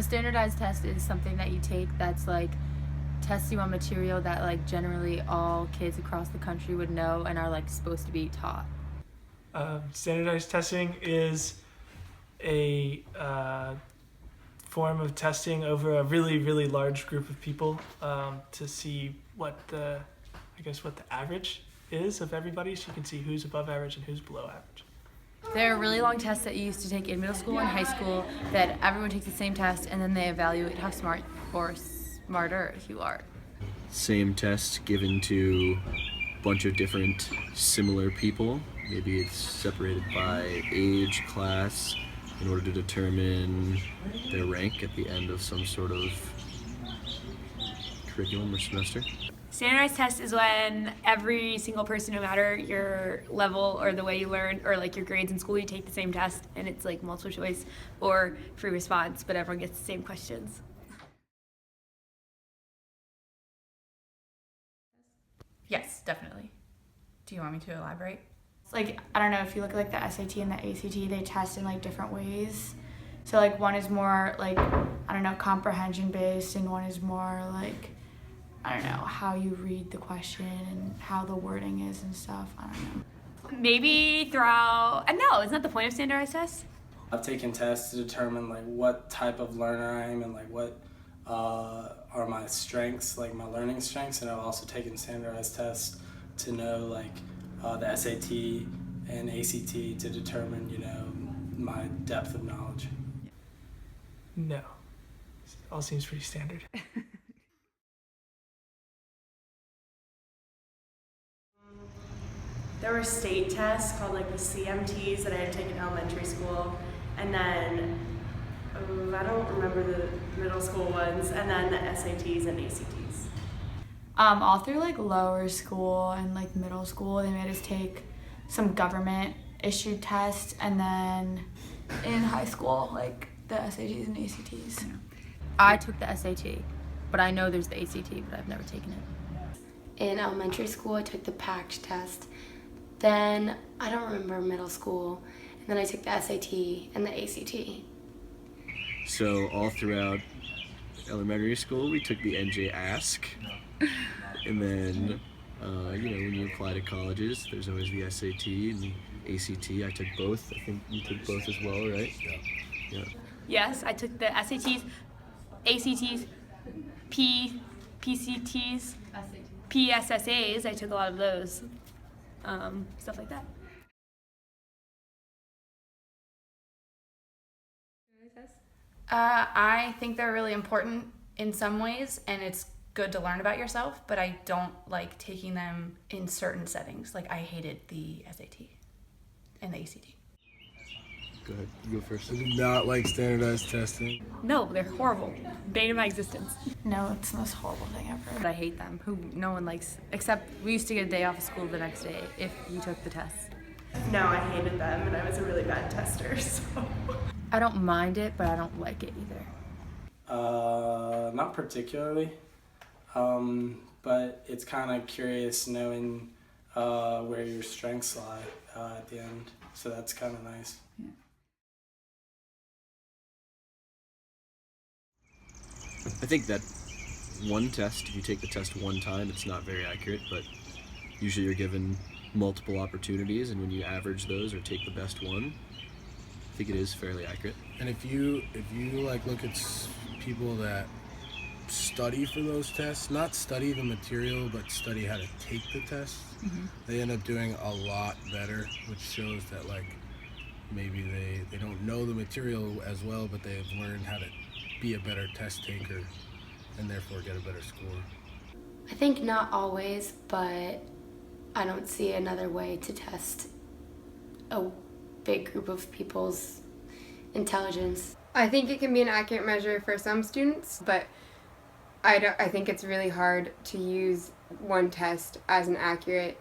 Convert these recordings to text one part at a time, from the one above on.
A standardized test is something that you take that's like tests you on material that like generally all kids across the country would know and are like supposed to be taught. Standardized testing is a form of testing over a really, really large group of people to see what the average is of everybody, so you can see who's above average and who's below average. There are really long tests that you used to take in middle school and high school that everyone takes the same test and then they evaluate how smart or smarter you are. Same test given to a bunch of different similar people. Maybe it's separated by age, class, in order to determine their rank at the end of some sort of curriculum or semester. Standardized test is when every single person, no matter your level or the way you learn or like your grades in school, you take the same test and it's like multiple choice or free response, but everyone gets the same questions. Yes, definitely. Do you want me to elaborate? Like, I don't know, if you look at like the SAT and the ACT, they test in like different ways. So like one is more like, I don't know, comprehension based, and one is more like, I don't know, how you read the question and how the wording is and stuff. I don't know. Maybe throw, no, isn't that the point of standardized tests? I've taken tests to determine like what type of learner I am and like what are my strengths, like my learning strengths, and I've also taken standardized tests to know like the SAT and ACT to determine, you know, my depth of knowledge. No. It all seems pretty standard. There were state tests called like the CMTs that I had taken in elementary school, and then I don't remember the middle school ones, and then the SATs and ACTs. All through like lower school and like middle school, they made us take some government issued tests, and then in high school, like the SATs and ACTs. I took the SAT, but I know there's the ACT, but I've never taken it. In elementary school, I took the PACT test. Then, I don't remember middle school, and then I took the SAT and the ACT. So all throughout elementary school, we took the NJ Ask, and then when you apply to colleges, there's always the SAT and the ACT. I took both. I think you took both as well, right? Yeah. Yes, I took the SATs, ACTs, PCTs, PSSAs. I took a lot of those, stuff like that. I think they're really important in some ways, and it's good to learn about yourself, but I don't like taking them in certain settings. Like, I hated the SAT and the ACT. Go ahead, you go first. I do not like standardized testing. No, they're horrible. Bane of my existence. No, it's the most horrible thing ever. But I hate them. No one likes, except we used to get a day off of school the next day if you took the test. No, I hated them, and I was a really bad tester, so. I don't mind it, but I don't like it either. Not particularly, but it's kind of curious knowing where your strengths lie at the end, so that's kind of nice. Yeah. I think that one test, if you take the test one time, it's not very accurate, but usually you're given multiple opportunities, and when you average those or take the best one, I think it is fairly accurate. And if you like look at people that study for those tests, not study the material, but study how to take the tests, they end up doing a lot better, which shows that like maybe they don't know the material as well, but they've learned how to be a better test taker and therefore get a better score. I think not always, but I don't see another way to test a big group of people's intelligence. I think it can be an accurate measure for some students, but I think it's really hard to use one test as an accurate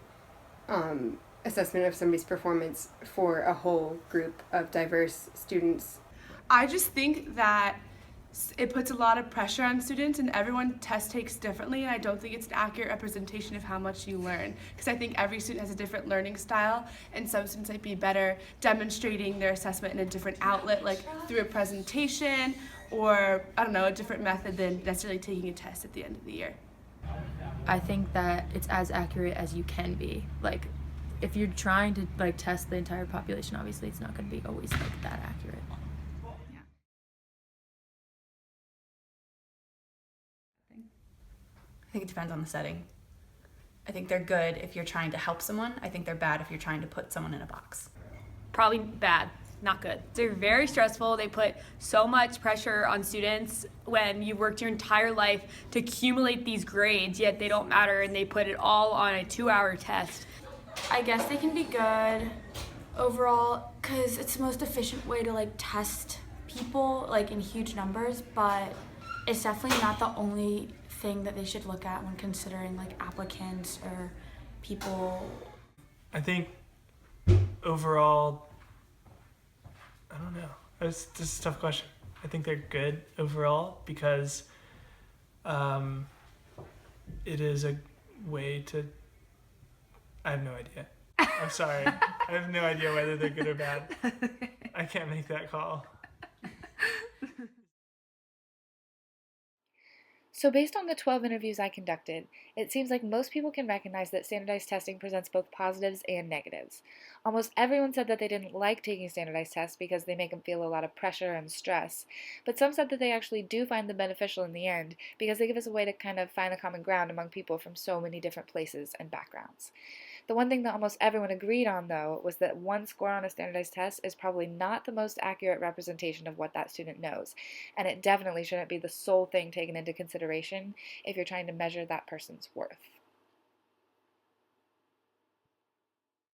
assessment of somebody's performance for a whole group of diverse students. I just think that it puts a lot of pressure on students, and everyone test takes differently, and I don't think it's an accurate representation of how much you learn, because I think every student has a different learning style, and some students might be better demonstrating their assessment in a different outlet, like through a presentation or I don't know, a different method than necessarily taking a test at the end of the year? I think that it's as accurate as you can be. Like, if you're trying to like test the entire population, obviously it's not going to be always like that accurate. I think it depends on the setting. I think they're good if you're trying to help someone. I think they're bad if you're trying to put someone in a box. Probably bad, not good. They're very stressful. They put so much pressure on students when you worked your entire life to accumulate these grades, yet they don't matter, and they put it all on a 2-hour test. I guess they can be good overall because it's the most efficient way to like test people like in huge numbers, but it's definitely not the only thing that they should look at when considering like applicants or people. I think overall, I don't know. This is a tough question. I think they're good overall because it is a way to. I have no idea. I'm sorry. I have no idea whether they're good or bad. I can't make that call. So based on the 12 interviews I conducted, it seems like most people can recognize that standardized testing presents both positives and negatives. Almost everyone said that they didn't like taking standardized tests because they make them feel a lot of pressure and stress, but some said that they actually do find them beneficial in the end because they give us a way to kind of find a common ground among people from so many different places and backgrounds. The one thing that almost everyone agreed on, though, was that one score on a standardized test is probably not the most accurate representation of what that student knows, and it definitely shouldn't be the sole thing taken into consideration if you're trying to measure that person's worth.